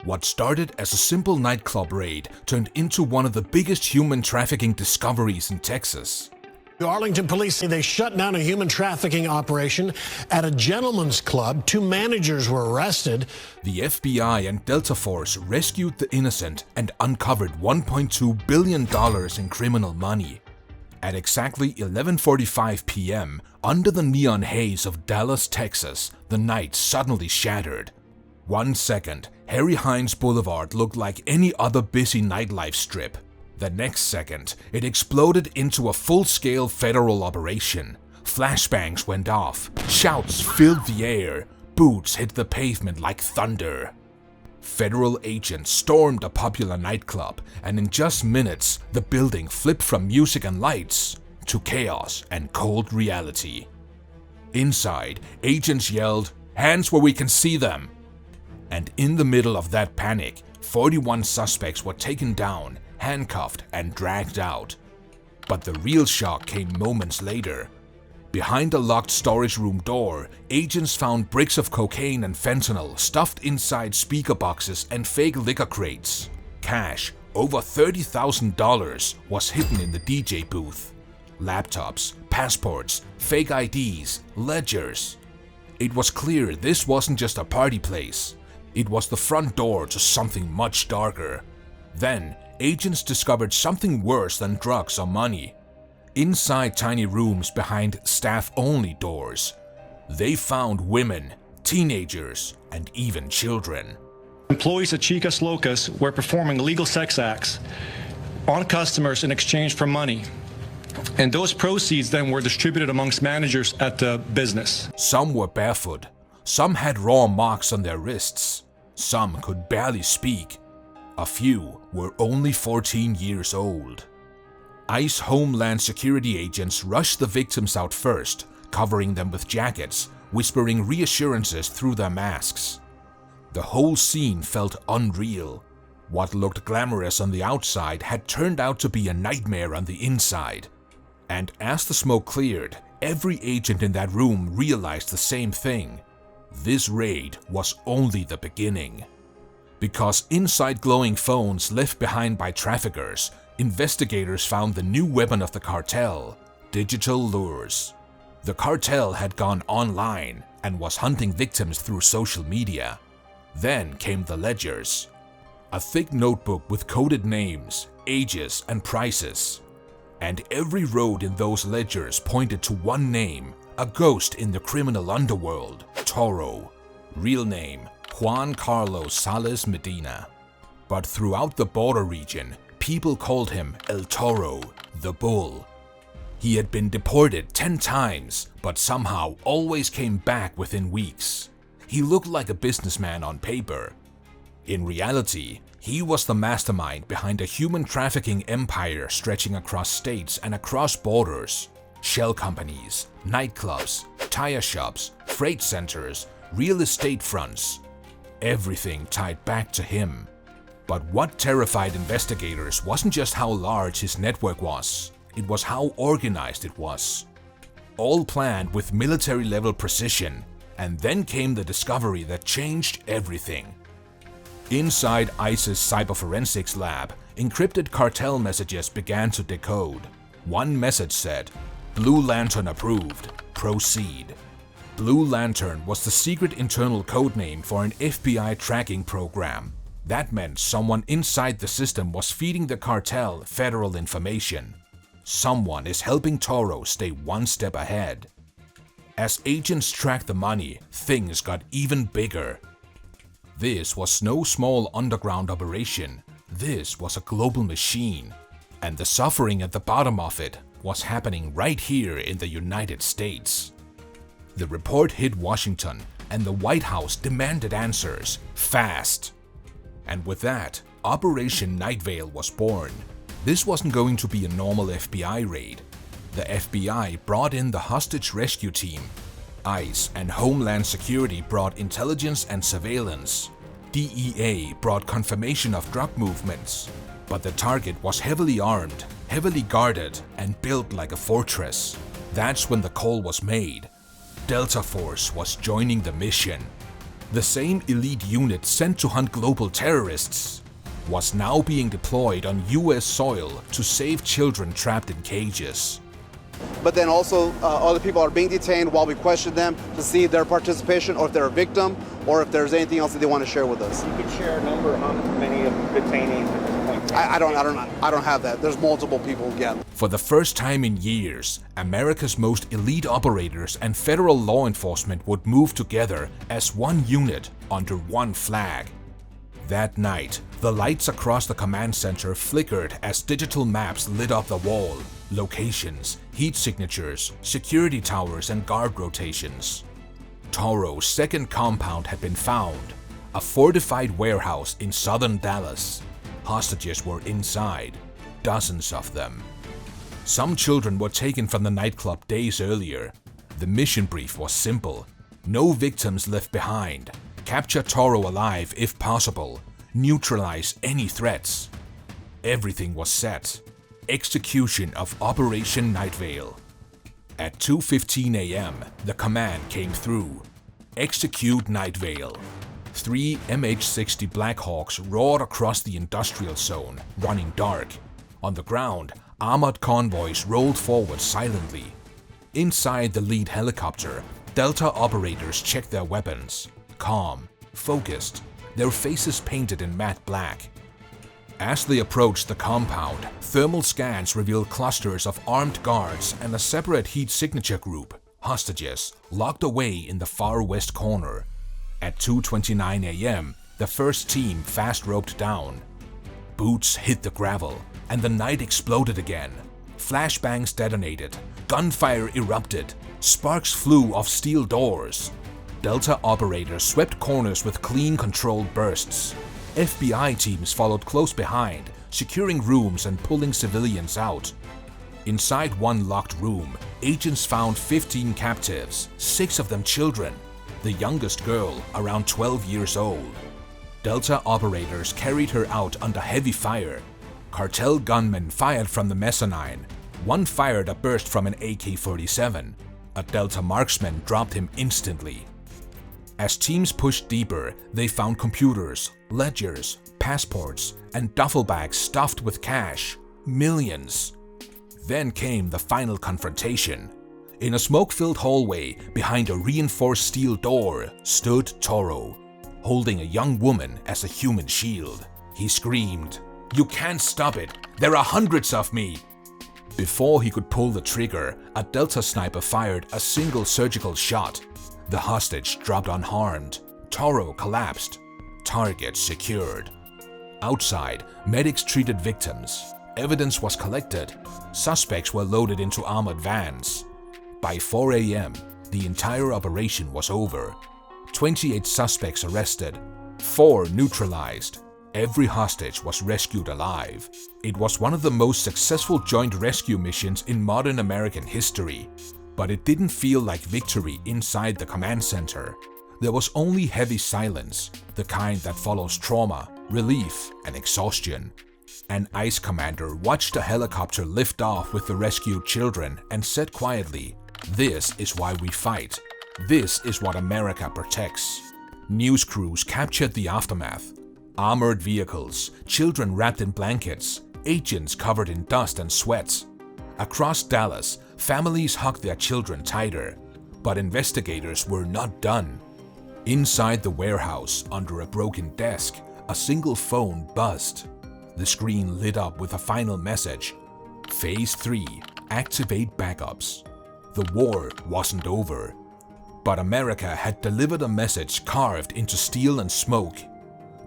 What started as a simple nightclub raid turned into one of the biggest human trafficking discoveries in Texas. The Arlington police say they shut down a human trafficking operation at a gentleman's club. 2 managers were arrested. The FBI and Delta Force rescued the innocent and uncovered $1.2 billion in criminal money. At exactly 11:45 p.m., under the neon haze of Dallas, Texas, the night suddenly shattered. 1 second, Harry Hines Boulevard looked like any other busy nightlife strip. The next second, it exploded into a full-scale federal operation. Flashbangs went off, shouts filled the air, boots hit the pavement like thunder. Federal agents stormed a popular nightclub, and in just minutes, the building flipped from music and lights to chaos and cold reality. Inside, agents yelled, "Hands where we can see them!" And in the middle of that panic, 41 suspects were taken down, handcuffed and dragged out. But the real shock came moments later. Behind a locked storage room door, agents found bricks of cocaine and fentanyl stuffed inside speaker boxes and fake liquor crates. Cash, over $30,000, was hidden in the DJ booth. Laptops, passports, fake IDs, ledgers. It was clear this wasn't just a party place. It was the front door to something much darker. Then, agents discovered something worse than drugs or money. Inside tiny rooms behind staff-only doors, they found women, teenagers, and even children. Employees at Chicas Locas were performing illegal sex acts on customers in exchange for money. And those proceeds then were distributed amongst managers at the business. Some were barefoot. Some had raw marks on their wrists. Some could barely speak. A few were only 14 years old. ICE Homeland Security agents rushed the victims out first, covering them with jackets, whispering reassurances through their masks. The whole scene felt unreal. What looked glamorous on the outside had turned out to be a nightmare on the inside. And as the smoke cleared, every agent in that room realized the same thing. This raid was only the beginning. Because inside glowing phones left behind by traffickers, investigators found the new weapon of the cartel, digital lures. The cartel had gone online and was hunting victims through social media. Then came the ledgers. A thick notebook with coded names, ages, and prices. And every road in those ledgers pointed to one name, a ghost in the criminal underworld, Toro. Real name, Juan Carlos Sales Medina. But throughout the border region, people called him El Toro, the Bull. He had been deported 10 times, but somehow always came back within weeks. He looked like a businessman on paper. In reality, he was the mastermind behind a human trafficking empire stretching across states and across borders. Shell companies, nightclubs, tire shops, freight centers, real estate fronts. Everything tied back to him. But what terrified investigators wasn't just how large his network was, it was how organized it was. All planned with military-level precision, and then came the discovery that changed everything. Inside ICE's cyberforensics lab, encrypted cartel messages began to decode. One message said, "Blue Lantern approved. Proceed." Blue Lantern was the secret internal codename for an FBI tracking program. That meant someone inside the system was feeding the cartel federal information. Someone is helping Toro stay one step ahead. As agents tracked the money, things got even bigger. This was no small underground operation. This was a global machine. And the suffering at the bottom of it was happening right here in the United States. The report hit Washington, and the White House demanded answers, fast. And with that, Operation Night Vale was born. This wasn't going to be a normal FBI raid. The FBI brought in the hostage rescue team. ICE and Homeland Security brought intelligence and surveillance. DEA brought confirmation of drug movements. But the target was heavily armed, heavily guarded, and built like a fortress. That's when the call was made. Delta Force was joining the mission. The same elite unit sent to hunt global terrorists was now being deployed on US soil to save children trapped in cages. But then also other people are being detained while we question them to see their participation or if they're a victim or if there's anything else that they want to share with us. You could share a number how many of the detainees at this point? I don't have that. There's multiple people, yeah. For the first time in years, America's most elite operators and federal law enforcement would move together as one unit under one flag. That night, the lights across the command center flickered as digital maps lit up the wall. Locations, heat signatures, security towers, and guard rotations. Toro's second compound had been found, a fortified warehouse in southern Dallas. Hostages were inside, dozens of them. Some children were taken from the nightclub days earlier. The mission brief was simple: no victims left behind. Capture Toro alive if possible. Neutralize any threats. Everything was set. Execution of Operation Nightvale. At 2:15 a.m., the command came through. Execute Nightvale. 3 MH-60 Blackhawks roared across the industrial zone, running dark. On the ground, armored convoys rolled forward silently. Inside the lead helicopter, Delta operators checked their weapons. Calm, focused, their faces painted in matte black. As they approached the compound, thermal scans revealed clusters of armed guards and a separate heat signature group, hostages, locked away in the far west corner. At 2:29 a.m., the first team fast roped down. Boots hit the gravel, and the night exploded again. Flashbangs detonated, gunfire erupted, sparks flew off steel doors. Delta operators swept corners with clean, controlled bursts. FBI teams followed close behind, securing rooms and pulling civilians out. Inside one locked room, agents found 15 captives, 6 of them children, the youngest girl around 12 years old. Delta operators carried her out under heavy fire. Cartel gunmen fired from the mezzanine. One fired a burst from an AK-47. A Delta marksman dropped him instantly. As teams pushed deeper, they found computers, ledgers, passports, and duffel bags stuffed with cash. Millions. Then came the final confrontation. In a smoke-filled hallway, behind a reinforced steel door, stood Toro, holding a young woman as a human shield. He screamed, "You can't stop it! There are hundreds of me!" Before he could pull the trigger, a Delta sniper fired a single surgical shot. The hostage dropped unharmed. Toro collapsed. Target secured. Outside, medics treated victims. Evidence was collected. Suspects were loaded into armored vans. By 4 a.m., the entire operation was over. 28 suspects arrested. 4 neutralized. Every hostage was rescued alive. It was one of the most successful joint rescue missions in modern American history. But it didn't feel like victory inside the command center. There was only heavy silence, the kind that follows trauma, relief, and exhaustion. An ICE commander watched a helicopter lift off with the rescued children and said quietly, "This is why we fight. This is what America protects." News crews captured the aftermath. Armored vehicles, children wrapped in blankets, agents covered in dust and sweat. Across Dallas, families hugged their children tighter, but investigators were not done. Inside the warehouse, under a broken desk, a single phone buzzed. The screen lit up with a final message. Phase 3, activate backups. The war wasn't over, but America had delivered a message carved into steel and smoke.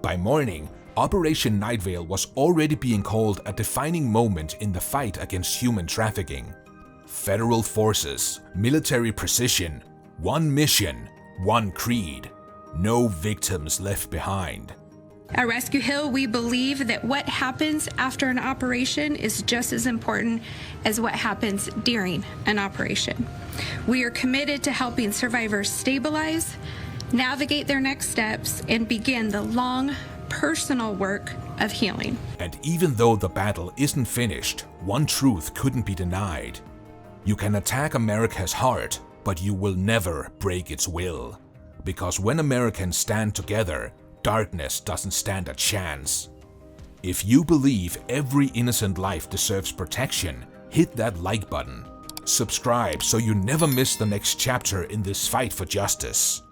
By morning, Operation Nightvale was already being called a defining moment in the fight against human trafficking. Federal forces, military precision, one mission, one creed. No victims left behind. At Rescue Hill, we believe that what happens after an operation is just as important as what happens during an operation. We are committed to helping survivors stabilize, navigate their next steps, and begin the long, personal work of healing. And even though the battle isn't finished, one truth couldn't be denied. You can attack America's heart, but you will never break its will. Because when Americans stand together, darkness doesn't stand a chance. If you believe every innocent life deserves protection, hit that like button. Subscribe so you never miss the next chapter in this fight for justice.